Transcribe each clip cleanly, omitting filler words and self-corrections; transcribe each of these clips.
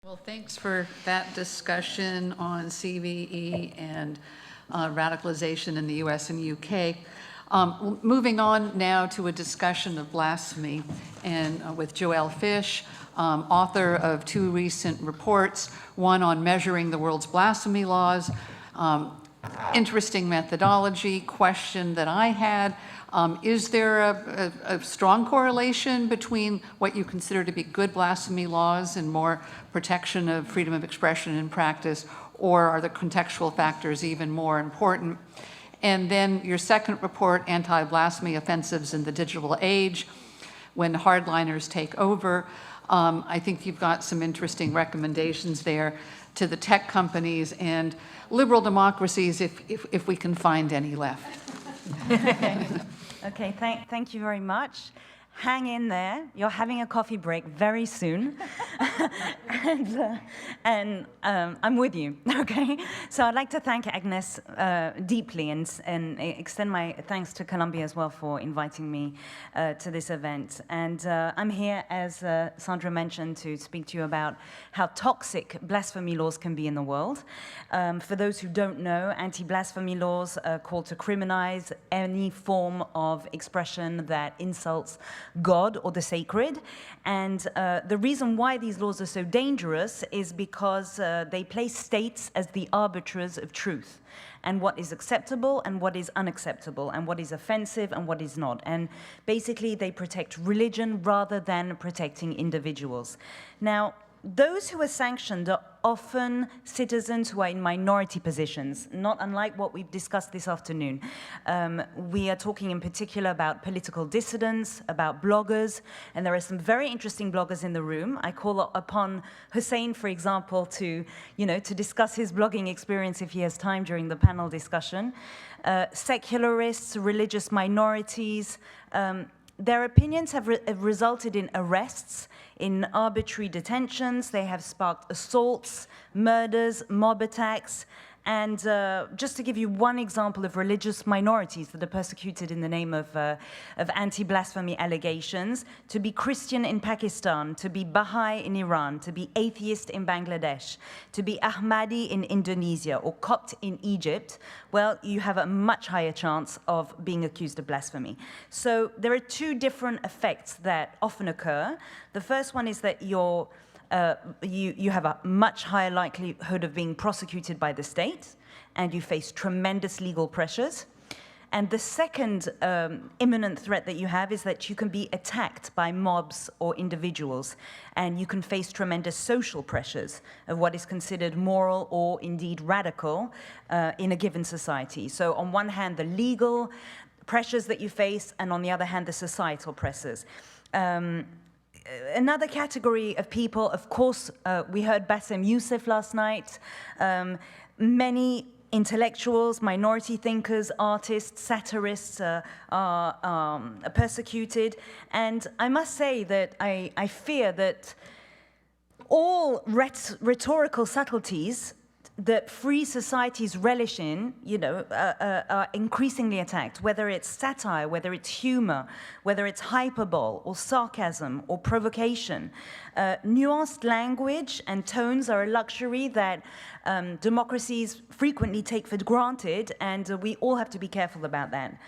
Well, thanks for that discussion on CVE and radicalization in the US and UK. Moving on now to a discussion of blasphemy, and with Joelle Fish, author of 2 recent reports, one on measuring the world's blasphemy laws. Interesting methodology. Question that I had, is there a strong correlation between what you consider to be good blasphemy laws and more protection of freedom of expression in practice, or are the contextual factors even more important? And then your second report, Anti-Blasphemy Offensives in the Digital Age, when hardliners take over. I think you've got some interesting recommendations there to the tech companies and liberal democracies, if we can find any left. Okay, thank you very much. Hang in there. You're having a coffee break very soon. and I'm with you, okay? So I'd like to thank Agnes deeply and extend my thanks to Columbia as well for inviting me to this event. And I'm here, as Sandra mentioned, to speak to you about how toxic blasphemy laws can be in the world. For those who don't know, anti-blasphemy laws call to criminalize any form of expression that insults God or the sacred. And the reason why these laws are so dangerous is because they place states as the arbiters of truth, and what is acceptable and what is unacceptable, and what is offensive and what is not. And basically they protect religion rather than protecting individuals. Now, those who are sanctioned are often citizens who are in minority positions, not unlike what we've discussed this afternoon. We are talking in particular about political dissidents, about bloggers, and there are some very interesting bloggers in the room. I call upon Hussein, for example, to discuss his blogging experience if he has time during the panel discussion. Secularists, religious minorities, their opinions have resulted in arrests, in arbitrary detentions. They have sparked assaults, murders, mob attacks. And just to give you one example of religious minorities that are persecuted in the name of anti-blasphemy allegations, to be Christian in Pakistan, to be Baha'i in Iran, to be atheist in Bangladesh, to be Ahmadi in Indonesia, or Copt in Egypt, well, you have a much higher chance of being accused of blasphemy. So there are 2 different effects that often occur. The first one is that you have a much higher likelihood of being prosecuted by the state, and you face tremendous legal pressures. And the second imminent threat that you have is that you can be attacked by mobs or individuals, and you can face tremendous social pressures of what is considered moral or indeed radical in a given society. So on one hand, the legal pressures that you face, and on the other hand, the societal pressures. Another category of people, of course, we heard Bassem Youssef last night. Many intellectuals, minority thinkers, artists, satirists are persecuted. And I must say that I fear that all rhetorical subtleties that free societies relish in, are increasingly attacked, whether it's satire, whether it's humor, whether it's hyperbole or sarcasm or provocation. Nuanced language and tones are a luxury that democracies frequently take for granted, and we all have to be careful about that.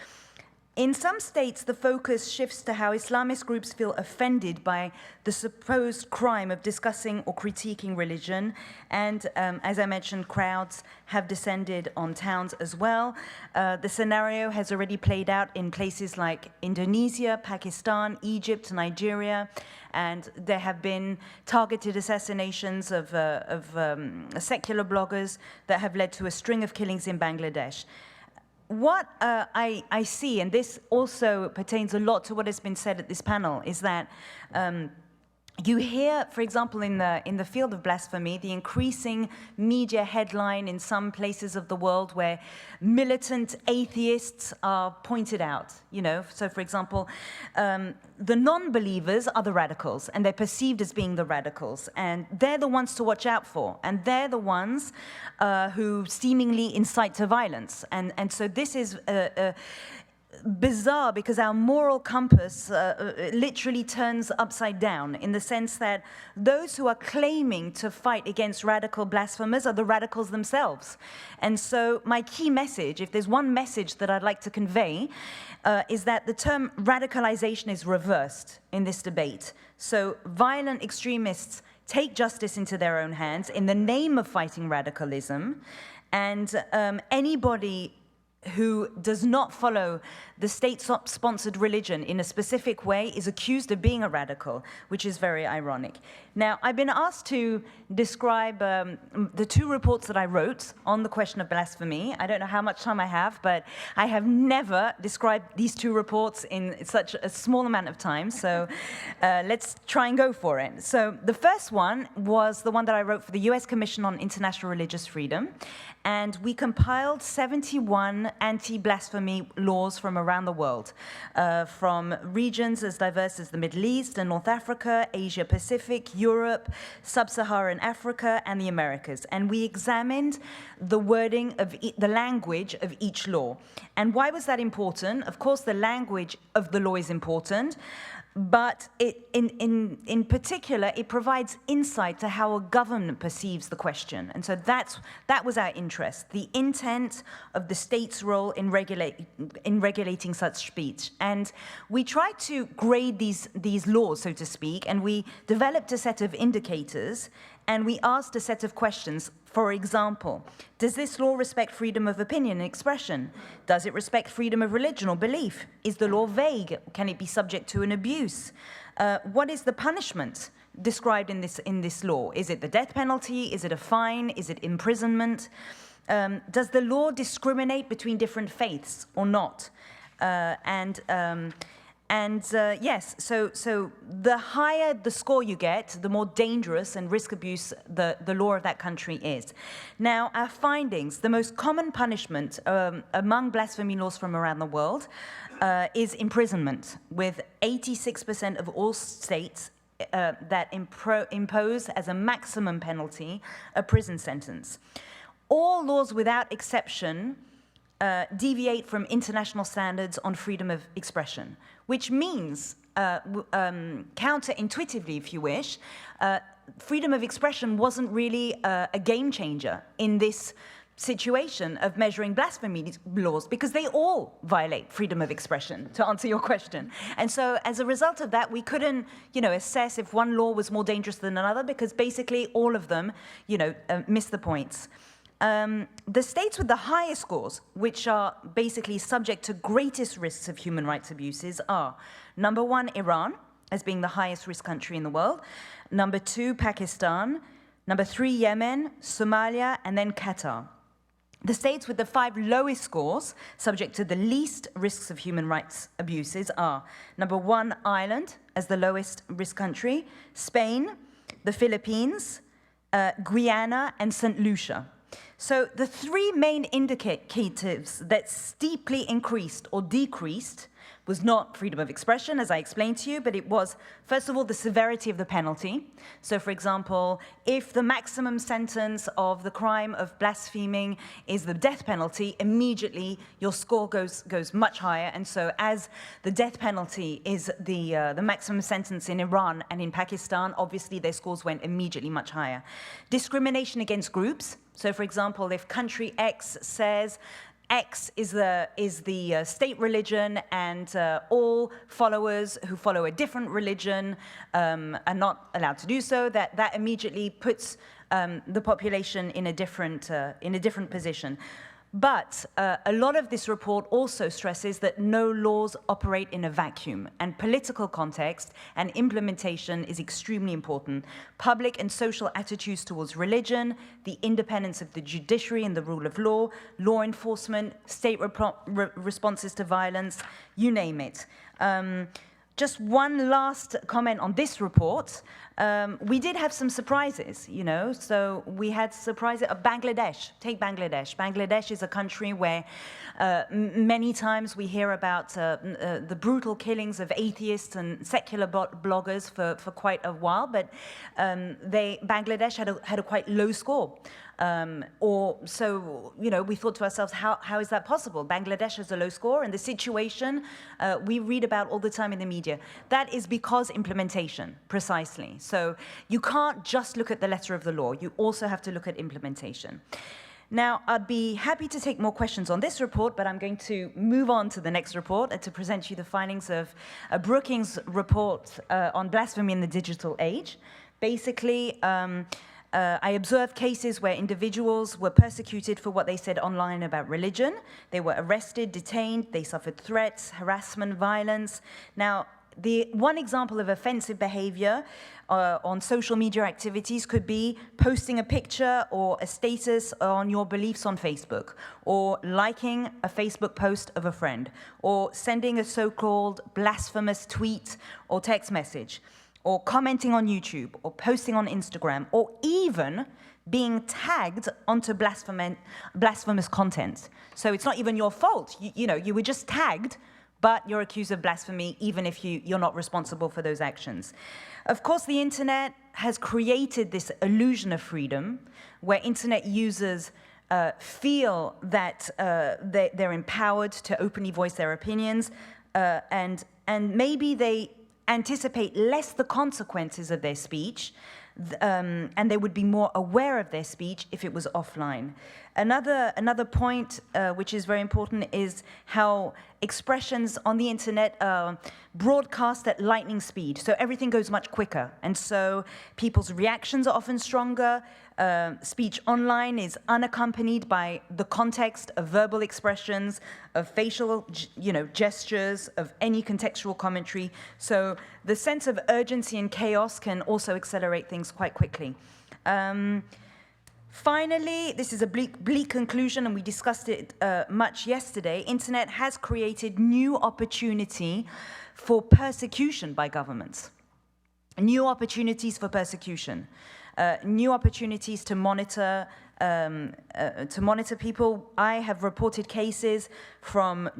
In some states, the focus shifts to how Islamist groups feel offended by the supposed crime of discussing or critiquing religion. And as I mentioned, crowds have descended on towns as well. The scenario has already played out in places like Indonesia, Pakistan, Egypt, Nigeria. And there have been targeted assassinations of secular bloggers that have led to a string of killings in Bangladesh. What I see, and this also pertains a lot to what has been said at this panel, is that you hear, for example, in the field of blasphemy, the increasing media headline in some places of the world where militant atheists are pointed out. So for example, the non-believers are the radicals, and they're perceived as being the radicals, and they're the ones to watch out for, and they're the ones who seemingly incite to violence, and so this is bizarre because our moral compass literally turns upside down, in the sense that those who are claiming to fight against radical blasphemers are the radicals themselves. And so my key message, if there's one message that I'd like to convey, is that the term radicalization is reversed in this debate. So violent extremists take justice into their own hands in the name of fighting radicalism, and anybody who does not follow the state-sponsored religion in a specific way is accused of being a radical, which is very ironic. Now, I've been asked to describe the 2 reports that I wrote on the question of blasphemy. I don't know how much time I have, but I have never described these 2 reports in such a small amount of time, so let's try and go for it. So the first one was the one that I wrote for the US Commission on International Religious Freedom, and we compiled 71 anti-blasphemy laws from around the world, from regions as diverse as the Middle East and North Africa, Asia Pacific, Europe, Sub-Saharan Africa, and the Americas. And we examined the wording of the language of each law. And why was that important? Of course, the language of the law is important, but in particular, it provides insight to how a government perceives the question. And so that was our interest, the intent of the state's role in regulating such speech. And we tried to grade these laws, so to speak, and we developed a set of indicators, and we asked a set of questions. For example, does this law respect freedom of opinion and expression? Does it respect freedom of religion or belief? Is the law vague? Can it be subject to an abuse? What is the punishment described in this law? Is it the death penalty? Is it a fine? Is it imprisonment? Does the law discriminate between different faiths or not? Yes, so the higher the score you get, the more dangerous and risk abuse the law of that country is. Now, our findings, the most common punishment among blasphemy laws from around the world is imprisonment, with 86% of all states that impose as a maximum penalty a prison sentence. All laws without exception deviate from international standards on freedom of expression, which means, counterintuitively, if you wish, freedom of expression wasn't really a game changer in this situation of measuring blasphemy laws, because they all violate freedom of expression, to answer your question. And so as a result of that, we couldn't, assess if one law was more dangerous than another, because basically all of them, missed the points. The states with the highest scores, which are basically subject to greatest risks of human rights abuses, are number 1, Iran, as being the highest risk country in the world, number 2, Pakistan, number 3, Yemen, Somalia, and then Qatar. The states with the 5 lowest scores, subject to the least risks of human rights abuses, are number 1, Ireland, as the lowest risk country, Spain, the Philippines, Guyana, and St. Lucia. So the 3 main indicators that steeply increased or decreased was not freedom of expression, as I explained to you, but it was, first of all, the severity of the penalty. So, for example, if the maximum sentence of the crime of blaspheming is the death penalty, immediately your score goes much higher. And so as the death penalty is the maximum sentence in Iran and in Pakistan, obviously their scores went immediately much higher. Discrimination against groups. So, for example, if country X says X is the state religion, and all followers who follow a different religion are not allowed to do so, that immediately puts the population in a different position. But a lot of this report also stresses that no laws operate in a vacuum, and political context and implementation is extremely important. Public and social attitudes towards religion, the independence of the judiciary and the rule of law, law enforcement, state responses to violence, you name it. Just one last comment on this report. We did have some surprises, you know, so we had surprises of Bangladesh. Take Bangladesh. Bangladesh is a country where many times we hear about the brutal killings of atheists and secular bloggers for quite a while, but Bangladesh had a quite low score. So, you know, we thought to ourselves, how is that possible? Bangladesh has a low score, and the situation we read about all the time in the media. That is because implementation, precisely. So you can't just look at the letter of the law. You also have to look at implementation. Now, I'd be happy to take more questions on this report, but I'm going to move on to the next report and to present you the findings of a Brookings report on blasphemy in the digital age. Basically, I observed cases where individuals were persecuted for what they said online about religion. They were arrested, detained, they suffered threats, harassment, violence. Now, the one example of offensive behavior on social media activities could be posting a picture or a status on your beliefs on Facebook, or liking a Facebook post of a friend, or sending a so-called blasphemous tweet or text message, or commenting on YouTube, or posting on Instagram, or even being tagged onto blasphemous content. So it's not even your fault. You know, you were just tagged, but you're accused of blasphemy, even if you're not responsible for those actions. Of course, the internet has created this illusion of freedom, where internet users feel that they're empowered to openly voice their opinions, and maybe they anticipate less the consequences of their speech, and they would be more aware of their speech if it was offline. Another point which is very important is how expressions on the internet are broadcast at lightning speed. So everything goes much quicker. And so people's reactions are often stronger. Speech online is unaccompanied by the context of verbal expressions, of facial, gestures, of any contextual commentary. So the sense of urgency and chaos can also accelerate things quite quickly. Finally, this is a bleak conclusion, and we discussed it much yesterday. Internet has created new opportunity for persecution by governments. New opportunities for persecution. New opportunities to monitor people. I have reported cases from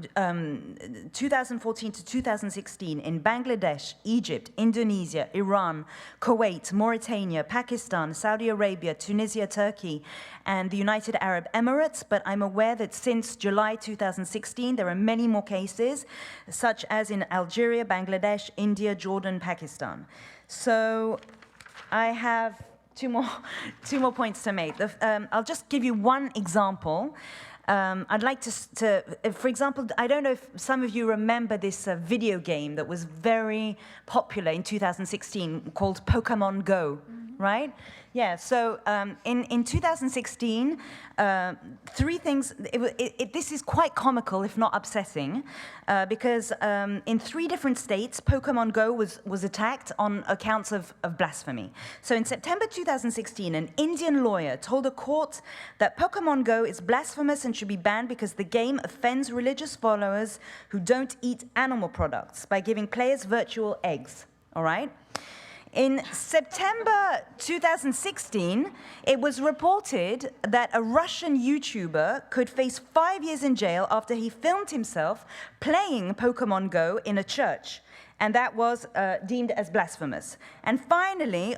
2014 to 2016 in Bangladesh, Egypt, Indonesia, Iran, Kuwait, Mauritania, Pakistan, Saudi Arabia, Tunisia, Turkey, and the United Arab Emirates. But I'm aware that since July 2016, there are many more cases, such as in Algeria, Bangladesh, India, Jordan, Pakistan. So I have two more points to make. I'll just give you one example. I'd like to, for example, I don't know if some of you remember this video game that was very popular in 2016 called Pokemon Go, right? Yeah, so in 2016, three things, this is quite comical, if not upsetting, because in 3 different states, Pokemon Go was attacked on accounts of blasphemy. So in September 2016, an Indian lawyer told a court that Pokemon Go is blasphemous and should be banned because the game offends religious followers who don't eat animal products by giving players virtual eggs, all right? In September 2016, it was reported that a Russian YouTuber could face 5 years in jail after he filmed himself playing Pokemon Go in a church, and that was deemed as blasphemous. And finally,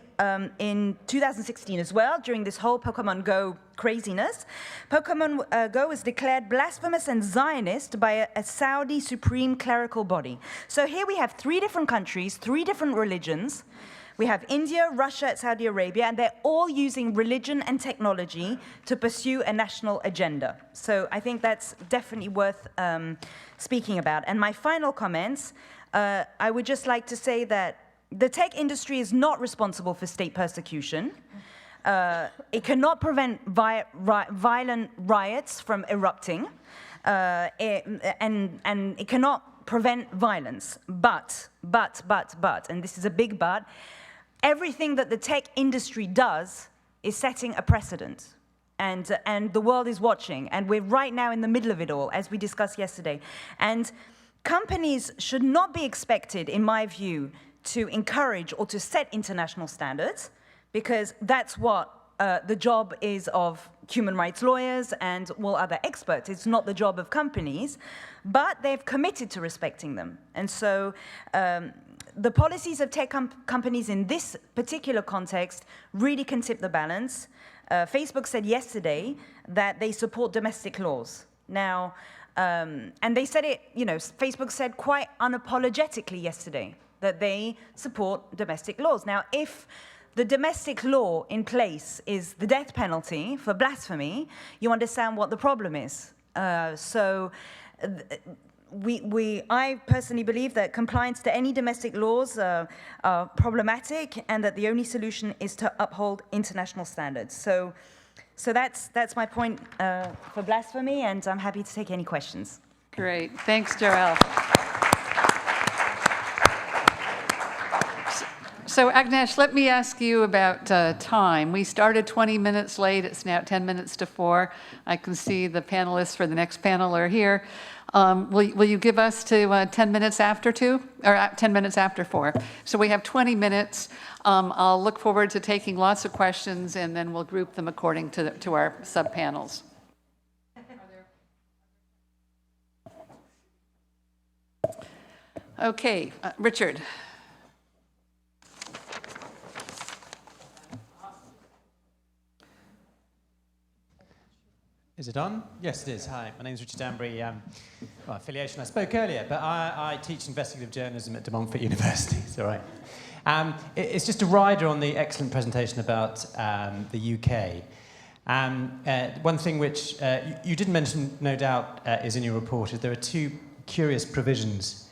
in 2016 as well, during this whole Pokemon Go craziness, Pokemon Go was declared blasphemous and Zionist by a Saudi supreme clerical body. So here we have 3 different countries, 3 different religions. We have India, Russia, Saudi Arabia, and they're all using religion and technology to pursue a national agenda. So I think that's definitely worth speaking about. And my final comments, I would just like to say that the tech industry is not responsible for state persecution. It cannot prevent violent riots from erupting, and it cannot prevent violence. But, and this is a big but, everything that the tech industry does is setting a precedent. And the world is watching, and we're right now in the middle of it all, as we discussed yesterday. And companies should not be expected, in my view, to encourage or to set international standards, because that's what the job is of human rights lawyers and all other experts. It's not the job of companies, but they've committed to respecting them. And so the policies of tech companies in this particular context really can tip the balance. Facebook said yesterday that they support domestic laws. Now, and they said it, Facebook said quite unapologetically yesterday that they support domestic laws. Now, if the domestic law in place is the death penalty for blasphemy, you understand what the problem is. I personally believe that compliance to any domestic laws are problematic, and that the only solution is to uphold international standards. So that's my point for blasphemy, and I'm happy to take any questions. Great. Thanks, Joelle. So, Agnesh, let me ask you about time. We started 20 minutes late. It's now 10 minutes to 4. I can see the panelists for the next panel are here. Will you give us to 10 minutes after 2, or 10 minutes after 4? So we have 20 minutes. I'll look forward to taking lots of questions, and then we'll group them according to our sub-panels. Okay, Richard. Is it on? Yes, it is. Hi, my name is Richard Danbury. Affiliation, I spoke earlier, but I teach investigative journalism at De Montfort University. It's all right. It's just a rider on the excellent presentation about the UK. One thing which you didn't mention, no doubt, is in your report, is there are 2 curious provisions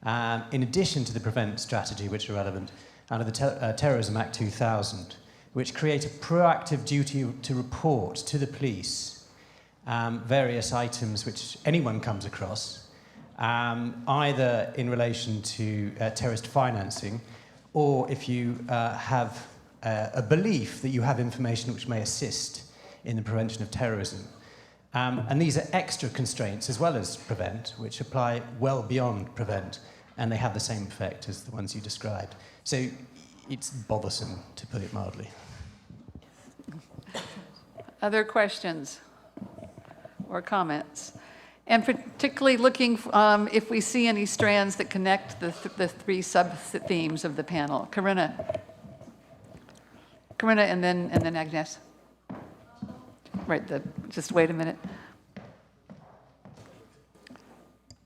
in addition to the prevent strategy, which are relevant, under the Terrorism Act 2000, which create a proactive duty to report to the police various items which anyone comes across, either in relation to terrorist financing, or if you have a belief that you have information which may assist in the prevention of terrorism. And these are extra constraints as well as prevent, which apply well beyond prevent, and they have the same effect as the ones you described. So it's bothersome, to put it mildly. Other questions or comments? And particularly looking if we see any strands that connect the 3 sub-themes of the panel. Corinna, and then Agnes. Right, just wait a minute.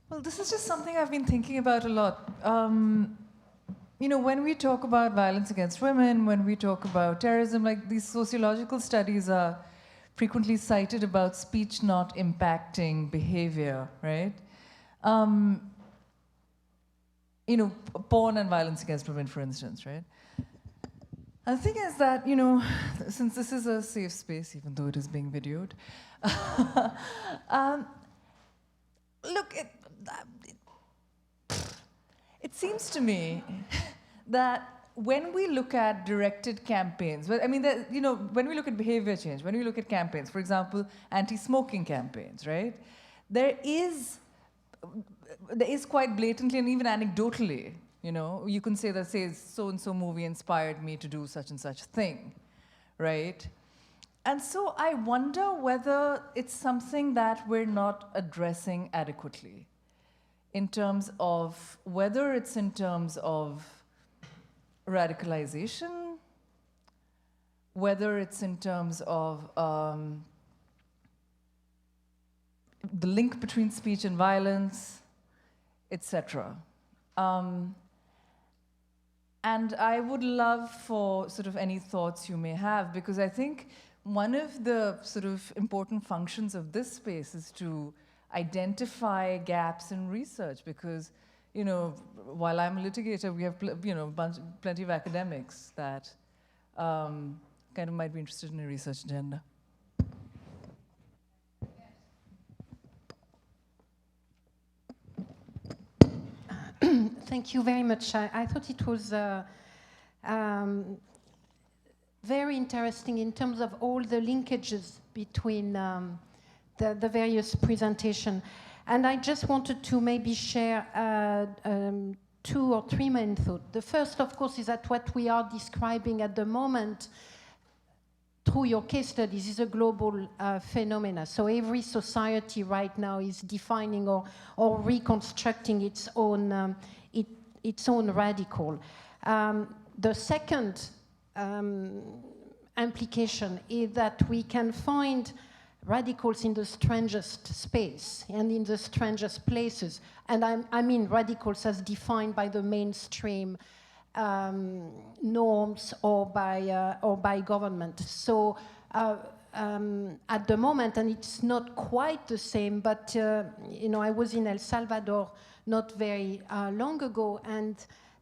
Well, this is just something I've been thinking about a lot. When we talk about violence against women, when we talk about terrorism, like these sociological studies are frequently cited about speech not impacting behavior, right? Porn and violence against women, for instance, right? And the thing is that, since this is a safe space, even though it is being videoed, look, it seems to me that when we look at directed campaigns, when we look at behavior change, when we look at campaigns, for example, anti-smoking campaigns, right? There is quite blatantly and even anecdotally, you can say that, say, so-and-so movie inspired me to do such and such thing, right? And so I wonder whether it's something that we're not addressing adequately in terms of, whether it's in terms of radicalization, whether it's in terms of the link between speech and violence, etc. And I would love for sort of any thoughts you may have, because I think one of the sort of important functions of this space is to identify gaps in research, because while I'm a litigator, we have plenty of academics that kind of might be interested in a research agenda. Thank you very much. I thought it was very interesting in terms of all the linkages between the various presentations. And I just wanted to maybe share two or three main thoughts. The first, of course, is that what we are describing at the moment through your case studies is a global phenomena. So every society right now is defining or reconstructing its own radical. The second implication is that we can find radicals in the strangest space and in the strangest places. And I mean radicals as defined by the mainstream norms or by government. So at the moment, and it's not quite the same, but you know, I was in El Salvador not very long ago, and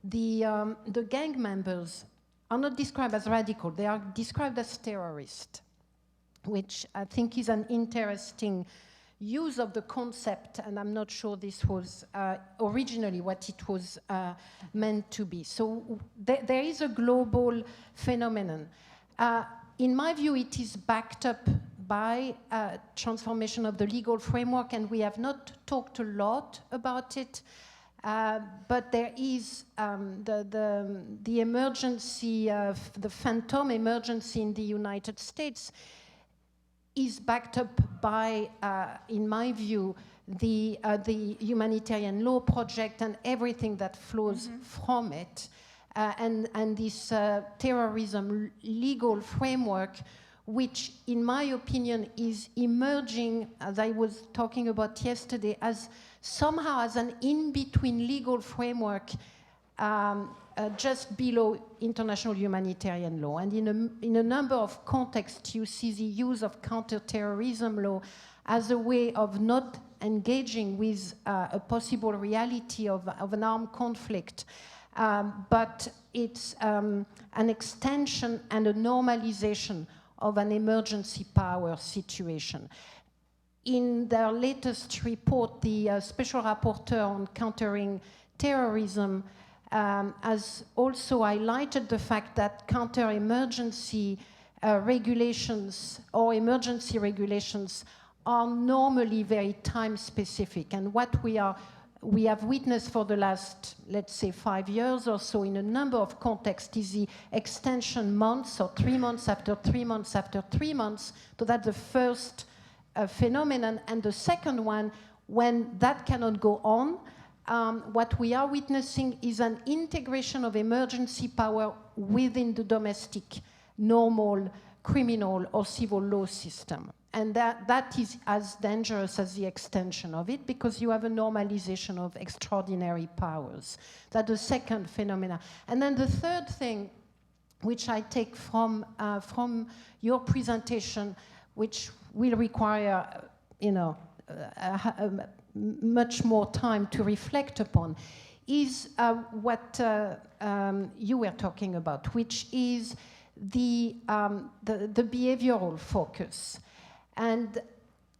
the gang members are not described as radical, they are described as terrorists, which I think is an interesting use of the concept, and I'm not sure this was originally what it was meant to be. So there is a global phenomenon. In my view, it is backed up by transformation of the legal framework, and we have not talked a lot about it. But there is the emergency, the phantom emergency in the United States is backed up by, in my view, the humanitarian law project and everything that flows from it, and this terrorism legal framework, which, in my opinion, is emerging, as I was talking about yesterday, as somehow as an in-between legal framework just below international humanitarian law. And in a number of contexts, you see the use of counterterrorism law as a way of not engaging with a possible reality of an armed conflict. But it's an extension and a normalization of an emergency power situation. In their latest report, the Special Rapporteur on Countering Terrorism has also highlighted the fact that counter-emergency regulations or emergency regulations are normally very time-specific. And what we have witnessed for the last, let's say, 5 years or so in a number of contexts is the extension months or 3 months after 3 months after 3 months. So that's the first phenomenon. And the second one, when that cannot go on, what we are witnessing is an integration of emergency power within the domestic, normal, criminal or civil law system. And that is as dangerous as the extension of it, because you have a normalization of extraordinary powers. That's the second phenomena. And then the third thing, which I take from your presentation, which will require, you know, much more time to reflect upon, is what you were talking about, which is the behavioral focus. And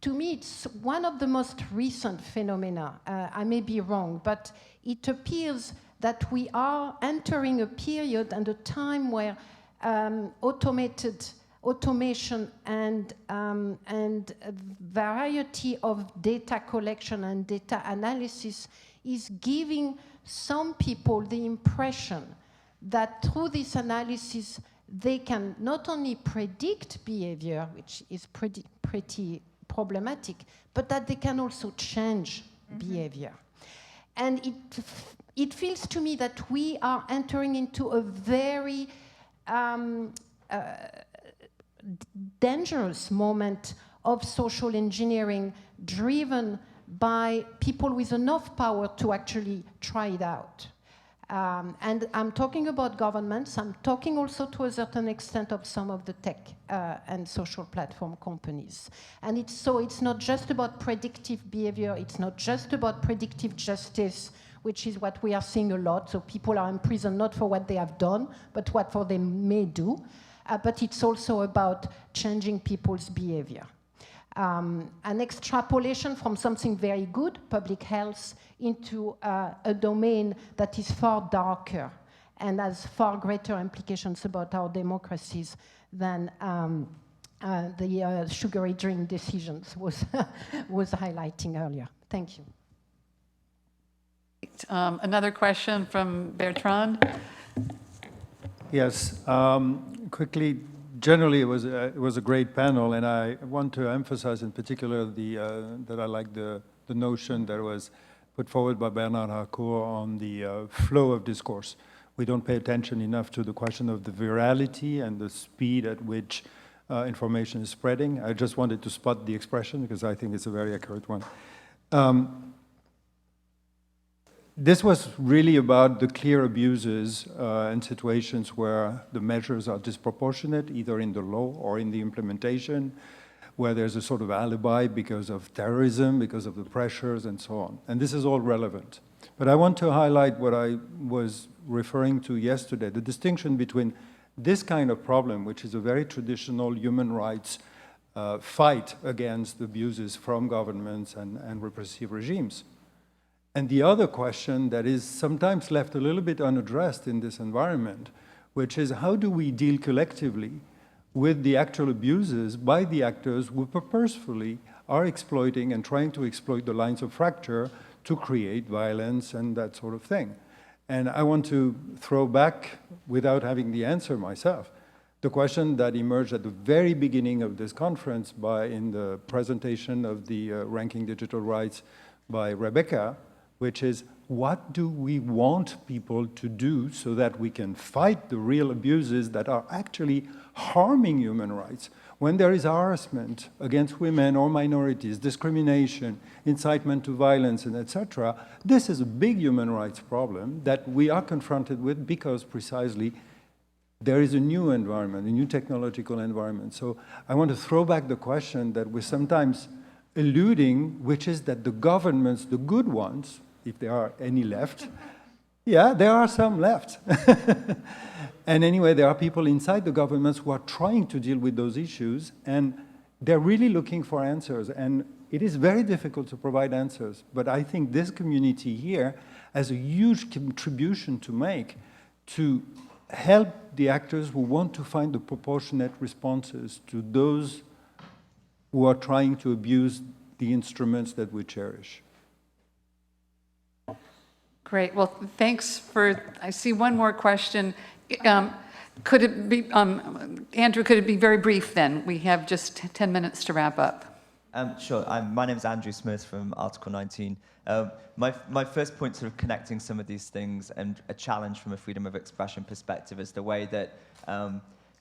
to me, it's one of the most recent phenomena. I may be wrong, but it appears that we are entering a period and a time where automation and a variety of data collection and data analysis is giving some people the impression that through this analysis they can not only predict behavior, which is pretty problematic, but that they can also change behavior. And it feels to me that we are entering into a very dangerous moment of social engineering driven by people with enough power to actually try it out. And I'm talking about governments. I'm talking also to a certain extent of some of the tech and social platform companies. And it's not just about predictive behavior. It's not just about predictive justice, which is what we are seeing a lot. So people are in prison not for what they have done, but what they may do. But it's also about changing people's behavior. An extrapolation from something very good, public health, into a domain that is far darker and has far greater implications about our democracies than the sugary drink decisions was highlighting earlier. Thank you. Another question from Bertrand. Yes, quickly, generally it was a great panel, and I want to emphasize in particular that I like the notion that was put forward by Bernard Harcourt on the flow of discourse. We don't pay attention enough to the question of the virality and the speed at which information is spreading. I just wanted to spot the expression because I think it's a very accurate one. This was really about the clear abuses and situations where the measures are disproportionate, either in the law or in the implementation, where there's a sort of alibi because of terrorism, because of the pressures, and so on. And this is all relevant. But I want to highlight what I was referring to yesterday, the distinction between this kind of problem, which is a very traditional human rights fight against abuses from governments and repressive regimes. And the other question that is sometimes left a little bit unaddressed in this environment, which is how do we deal collectively with the actual abuses by the actors who purposefully are exploiting and trying to exploit the lines of fracture to create violence and that sort of thing. And I want to throw back, without having the answer myself, the question that emerged at the very beginning of this conference in the presentation of the Ranking Digital Rights by Rebecca, which is, what do we want people to do so that we can fight the real abuses that are actually harming human rights? When there is harassment against women or minorities, discrimination, incitement to violence, and etc., this is a big human rights problem that we are confronted with because precisely there is a new environment, a new technological environment. So I want to throw back the question that we're sometimes eluding, which is that the governments, the good ones, if there are any left, yeah, there are some left. And anyway, there are people inside the governments who are trying to deal with those issues, and they're really looking for answers. And it is very difficult to provide answers. But I think this community here has a huge contribution to make to help the actors who want to find the proportionate responses to those who are trying to abuse the instruments that we cherish. Great. Well, thanks for, I see one more question. Could it be, Andrew, could it be very brief then? We have just 10 minutes to wrap up. Sure. My name is Andrew Smith from Article 19. My first point, sort of connecting some of these things and a challenge from a freedom of expression perspective, is the way that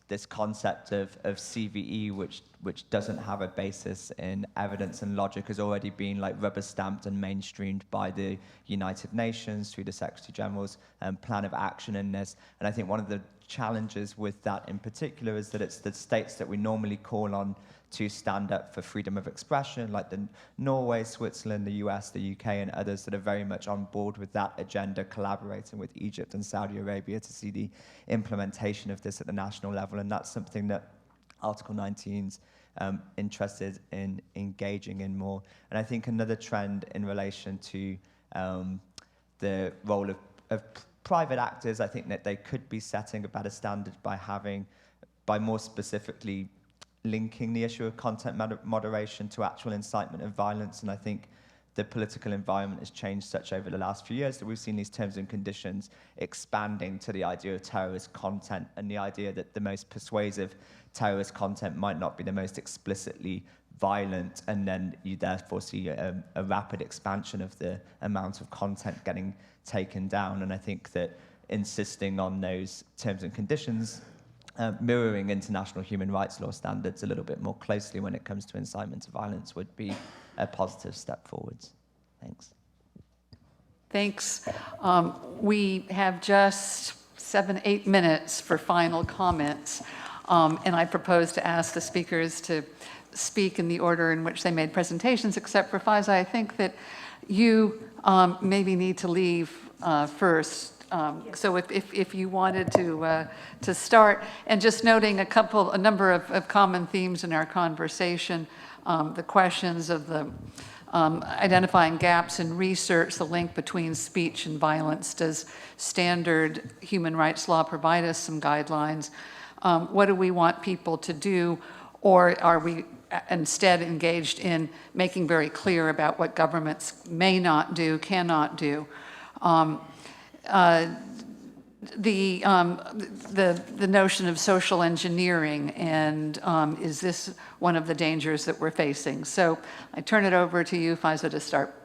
this concept of CVE, which doesn't have a basis in evidence and logic, has already been like rubber stamped and mainstreamed by the United Nations through the Secretary General's plan of action in this. And I think one of the challenges with that in particular is that it's the states that we normally call on to stand up for freedom of expression, like the Norway, Switzerland, the US, the UK, and others that are very much on board with that agenda, collaborating with Egypt and Saudi Arabia to see the implementation of this at the national level. And that's something that Article 19's interested in engaging in more. And I think another trend in relation to the role of private actors, I think that they could be setting a better standard by more specifically linking the issue of content moderation to actual incitement of violence. And I think the political environment has changed such over the last few years that we've seen these terms and conditions expanding to the idea of terrorist content and the idea that the most persuasive terrorist content might not be the most explicitly violent, and then you therefore see a rapid expansion of the amount of content getting taken down. And I think that insisting on those terms and conditions mirroring international human rights law standards a little bit more closely when it comes to incitement to violence would be a positive step forwards. Thanks. Thanks. We have just 7-8 minutes for final comments, and I propose to ask the speakers to speak in the order in which they made presentations, except for Faiza. I think that you maybe need to leave first. So if you wanted to start, and just noting a number of common themes in our conversation, the questions of the identifying gaps in research, the link between speech and violence. Does standard human rights law provide us some guidelines? What do we want people to do, or are we instead engaged in making very clear about what governments may not do, cannot do? the notion of social engineering, and is this one of the dangers that we're facing? So I turn it over to you, Faiza, to start.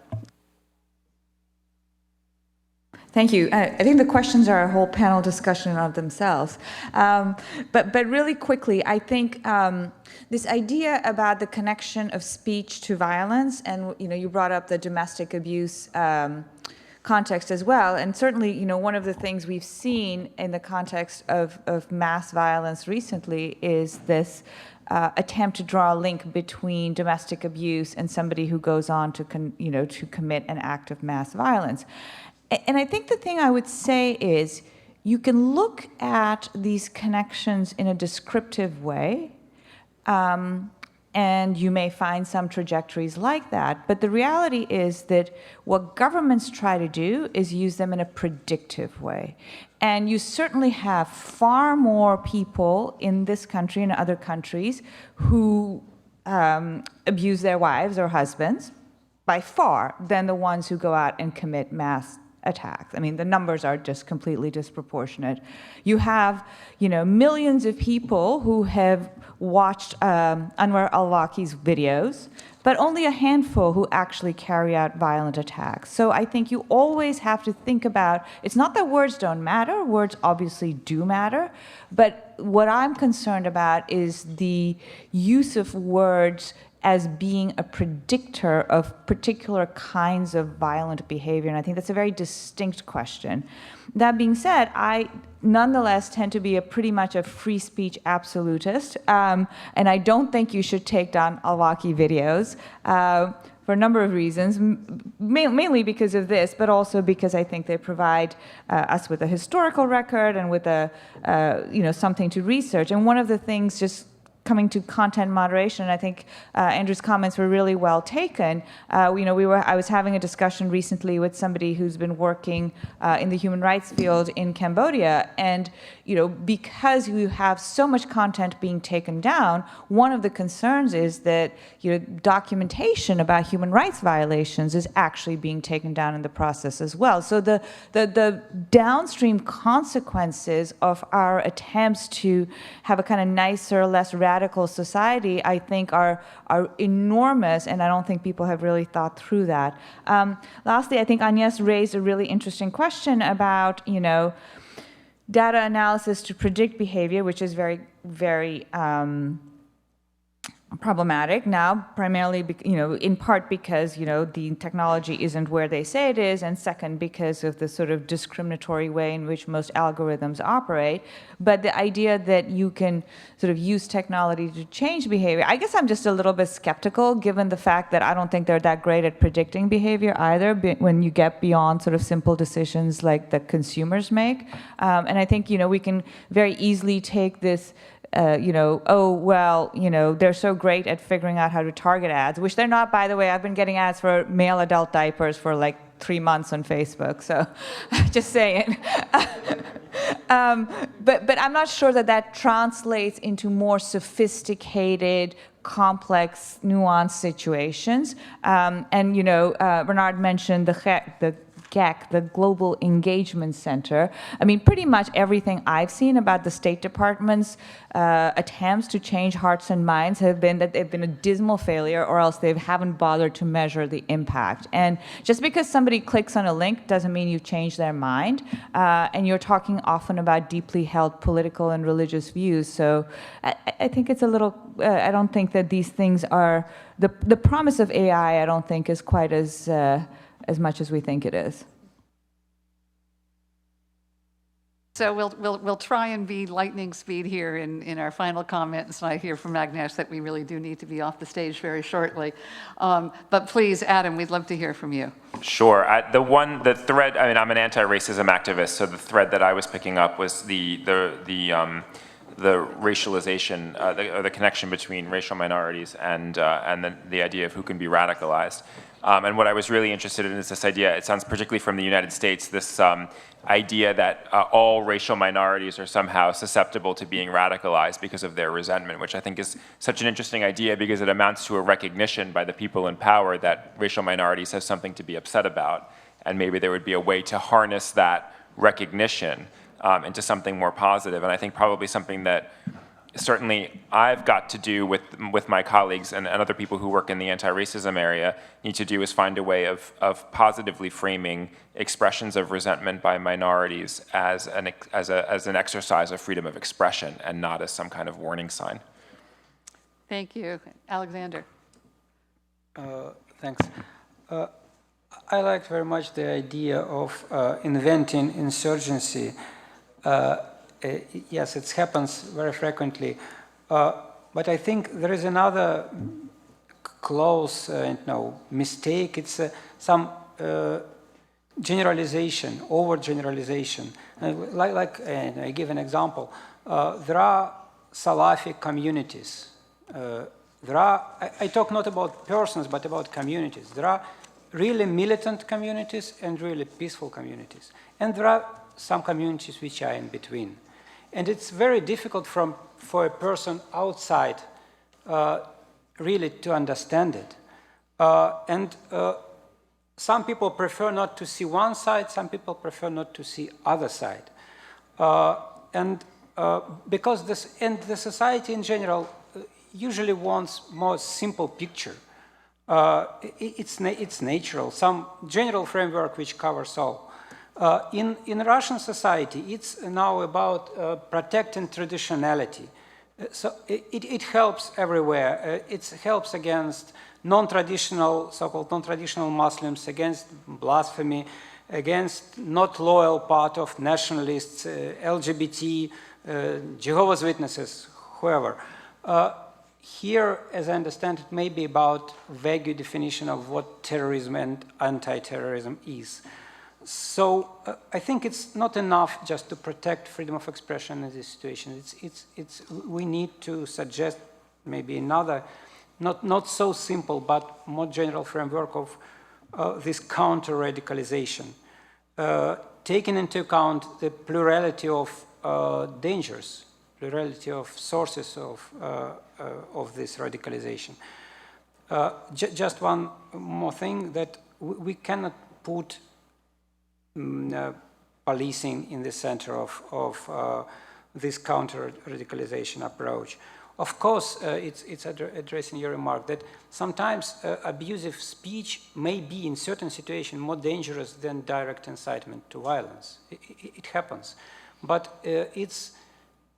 Thank you. I think the questions are a whole panel discussion of themselves. But really quickly, I think this idea about the connection of speech to violence, and you brought up the domestic abuse context as well, and certainly one of the things we've seen in the context of mass violence recently is this attempt to draw a link between domestic abuse and somebody who goes on to commit an act of mass violence. And I think the thing I would say is you can look at these connections in a descriptive way, and you may find some trajectories like that. But the reality is that what governments try to do is use them in a predictive way. And you certainly have far more people in this country and other countries who abuse their wives or husbands, by far, than the ones who go out and commit mass attacks. I mean, the numbers are just completely disproportionate. You have, millions of people who have watched Anwar al-Awlaki's videos, but only a handful who actually carry out violent attacks. So I think you always have to think about, it's not that words don't matter, words obviously do matter, but what I'm concerned about is the use of words as being a predictor of particular kinds of violent behavior. And I think that's a very distinct question. That being said, I nonetheless tend to be pretty much a free speech absolutist. And I don't think you should take down al-Awlaki videos for a number of reasons, mainly because of this, but also because I think they provide us with a historical record and with something to research. And one of the things, just coming to content moderation, I think Andrew's comments were really well taken. I was having a discussion recently with somebody who's been working in the human rights field in Cambodia, and because you have so much content being taken down, one of the concerns is that documentation about human rights violations is actually being taken down in the process as well. So the downstream consequences of our attempts to have a kind of nicer, less radical society, I think, are enormous, and I don't think people have really thought through that. Lastly, I think Agnes raised a really interesting question about, data analysis to predict behavior, which is very, very problematic now, primarily, in part because, the technology isn't where they say it is, and second, because of the sort of discriminatory way in which most algorithms operate. But the idea that you can sort of use technology to change behavior, I guess I'm just a little bit skeptical, given the fact that I don't think they're that great at predicting behavior either, when you get beyond sort of simple decisions like that consumers make. And I think, we can very easily take this they're so great at figuring out how to target ads, which they're not, by the way. I've been getting ads for male adult diapers for like 3 months on Facebook, so just saying. But I'm not sure that translates into more sophisticated, complex, nuanced situations. Bernard mentioned the GEC, the Global Engagement Center. I mean, pretty much everything I've seen about the State Department's attempts to change hearts and minds have been that they've been a dismal failure, or else they haven't bothered to measure the impact. And just because somebody clicks on a link doesn't mean you've changed their mind. And you're talking often about deeply held political and religious views. So I think it's a little, I don't think that these things are, the promise of AI, I don't think is quite as much as we think it is. So we'll try and be lightning speed here in our final comments. And I hear from Agnes that we really do need to be off the stage very shortly. But please, Adam, we'd love to hear from you. Sure. The thread. I mean, I'm an anti-racism activist, so the thread that I was picking up was the racialization, or the connection between racial minorities and the idea of who can be radicalized. And what I was really interested in is this idea, it sounds particularly from the United States, this idea that all racial minorities are somehow susceptible to being radicalized because of their resentment, which I think is such an interesting idea because it amounts to a recognition by the people in power that racial minorities have something to be upset about. and maybe there would be a way to harness that recognition into something more positive. And I think probably something that certainly I've got to do with my colleagues and other people who work in the anti-racism area need to do is find a way of positively framing expressions of resentment by minorities as an exercise of freedom of expression and not as some kind of warning sign. Thank you. Alexander. Thanks. I liked very much the idea of inventing insurgency. Yes, it happens very frequently, but I think there is another close mistake. It's some generalization, overgeneralization. I give an example. There are Salafi communities. I talk not about persons, but about communities. There are really militant communities and really peaceful communities. And there are some communities which are in between. And it's very difficult for a person outside really to understand it. Some people prefer not to see one side, some people prefer not to see other side. Because the society in general usually wants more simple picture. It's natural, some general framework which covers all. In Russian society, it's now about protecting traditionality. So it helps everywhere. It helps against non-traditional, so-called non-traditional Muslims, against blasphemy, against not loyal part of nationalists, LGBT, Jehovah's Witnesses, whoever. Here, as I understand, it may be about vague definition of what terrorism and anti-terrorism is. So I think it's not enough just to protect freedom of expression in this situation. We need to suggest maybe another, not so simple, but more general framework of this counter-radicalization, taking into account the plurality of dangers, plurality of sources of this radicalization. Just one more thing, that we cannot put policing in the center of this counter-radicalization approach. Of course, it's addressing your remark that sometimes abusive speech may be in certain situations more dangerous than direct incitement to violence. It happens. But it's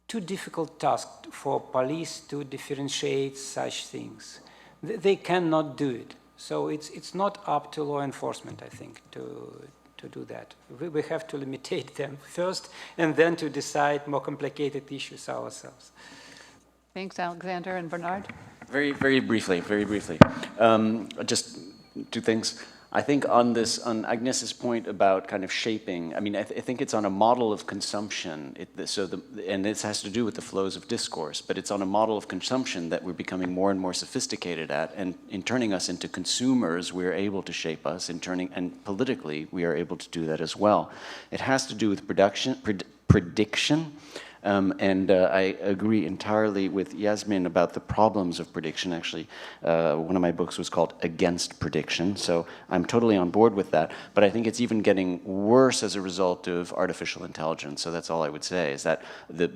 too difficult task for police to differentiate such things. They cannot do it. So it's not up to law enforcement, I think, to do that. We have to limitate them first and then to decide more complicated issues ourselves. Thanks, Alexander. And Bernard? Very briefly. Just two things. I think on Agnes's point about kind of shaping, I mean, I think it's on a model of consumption. And this has to do with the flows of discourse, but it's on a model of consumption that we're becoming more and more sophisticated at, and in turning us into consumers, we're able to shape us, and politically, we are able to do that as well. It has to do with prediction. And I agree entirely with Yasmine about the problems of prediction. Actually, one of my books was called Against Prediction, so I'm totally on board with that. But I think it's even getting worse as a result of artificial intelligence. So that's all I would say, is that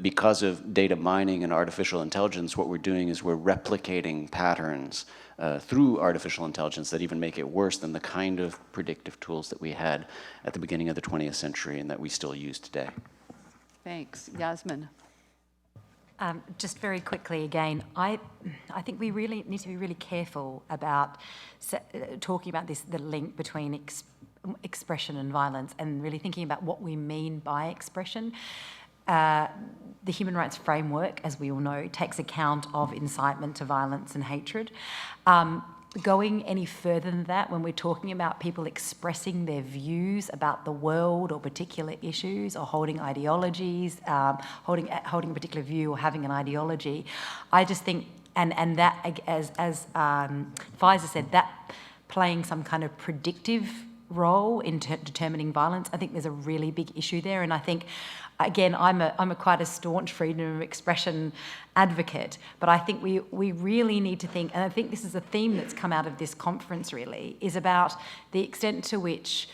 because of data mining and artificial intelligence, what we're doing is we're replicating patterns through artificial intelligence that even make it worse than the kind of predictive tools that we had at the beginning of the 20th century and that we still use today. Thanks. Yasmine. Just very quickly again, I think we really need to be really careful about talking about the link between expression and violence, and really thinking about what we mean by expression. The human rights framework, as we all know, takes account of incitement to violence and hatred. Going any further than that, when we're talking about people expressing their views about the world or particular issues, or holding ideologies, holding a particular view or having an ideology, I just think, and that, as Faiza said, that playing some kind of predictive role in determining violence, I think there's a really big issue there. And I think, again, I'm a quite a staunch freedom of expression advocate, but I think we really need to think, and I think this is a theme that's come out of this conference really, is about the extent to which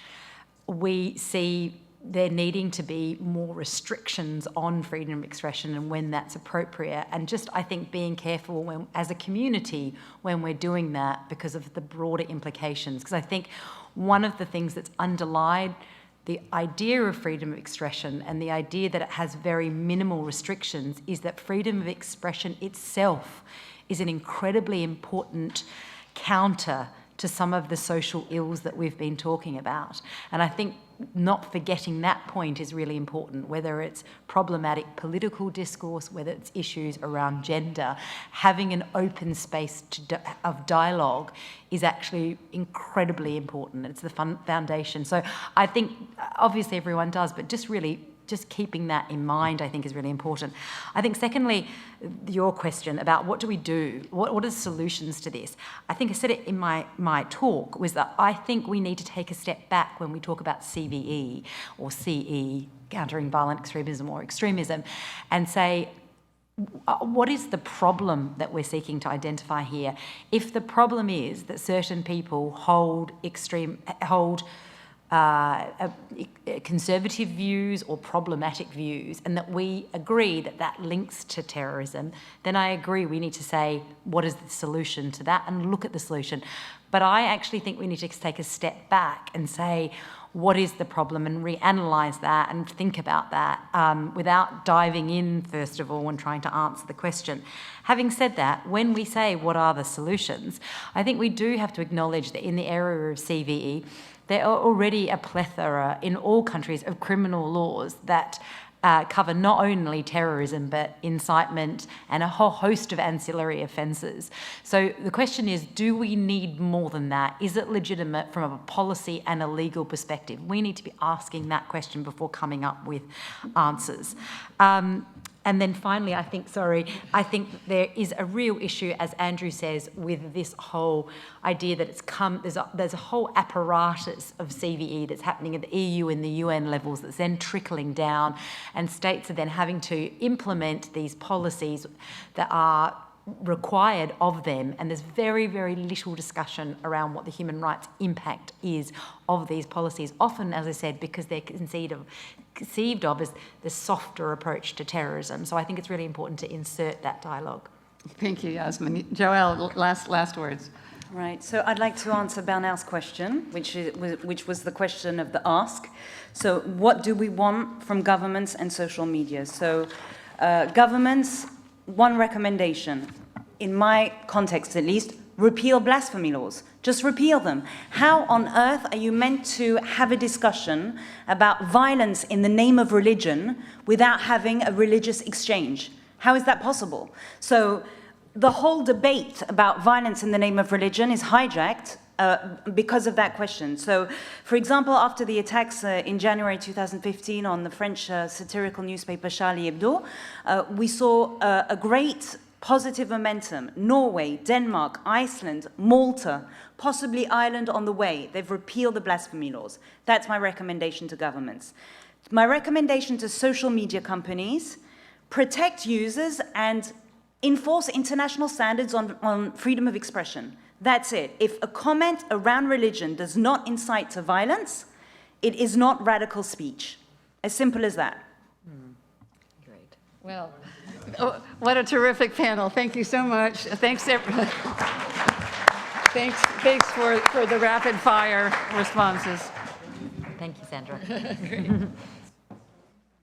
we see there needing to be more restrictions on freedom of expression and when that's appropriate. And just, I think, being careful when, as a community when we're doing that because of the broader implications. Because I think one of the things that's underlined the idea of freedom of expression and the idea that it has very minimal restrictions is that freedom of expression itself is an incredibly important counter to some of the social ills that we've been talking about. And I think not forgetting that point is really important, whether it's problematic political discourse, whether it's issues around gender. Having an open space of dialogue is actually incredibly important. It's the foundation. So I think obviously everyone does, but just keeping that in mind, I think, is really important. I think, secondly, your question about what do we do? What are the solutions to this? I think I said it in my talk, was that I think we need to take a step back when we talk about CVE or CE, countering violent extremism or extremism, and say, what is the problem that we're seeking to identify here? If the problem is that certain people hold conservative views or problematic views, and that we agree that that links to terrorism, then I agree we need to say, what is the solution to that, and look at the solution. But I actually think we need to take a step back and say, what is the problem, and reanalyse that and think about that without diving in, first of all, and trying to answer the question. Having said that, when we say what are the solutions, I think we do have to acknowledge that in the area of CVE, there are already a plethora in all countries of criminal laws that cover not only terrorism but incitement and a whole host of ancillary offences. So the question is, do we need more than that? Is it legitimate from a policy and a legal perspective? We need to be asking that question before coming up with answers. And then finally, I think there is a real issue, as Andrew says, with this whole idea that there's a whole apparatus of CVE that's happening at the EU and the UN levels that's then trickling down, and states are then having to implement these policies that are required of them, and there's very, very little discussion around what the human rights impact is of these policies, often, as I said, because they're conceived of as the softer approach to terrorism. So I think it's really important to insert that dialogue. Thank you, Yasmine. Joelle, last words. Right, so I'd like to answer Bernard's question, which was the question of the ask. So what do we want from governments and social media? So governments, one recommendation, in my context at least, repeal blasphemy laws. Just repeal them. How on earth are you meant to have a discussion about violence in the name of religion without having a religious exchange? How is that possible? So the whole debate about violence in the name of religion is hijacked because of that question. So, for example, after the attacks in January 2015 on the French satirical newspaper Charlie Hebdo, we saw a great positive momentum. Norway, Denmark, Iceland, Malta, possibly Ireland on the way. They've repealed the blasphemy laws. That's my recommendation to governments. My recommendation to social media companies: protect users and enforce international standards on freedom of expression. That's it. If a comment around religion does not incite to violence, it is not radical speech. As simple as that. Great. Well, what a terrific panel. Thank you so much. Thanks, everyone. Thanks for the rapid fire responses. Thank you, Sandra.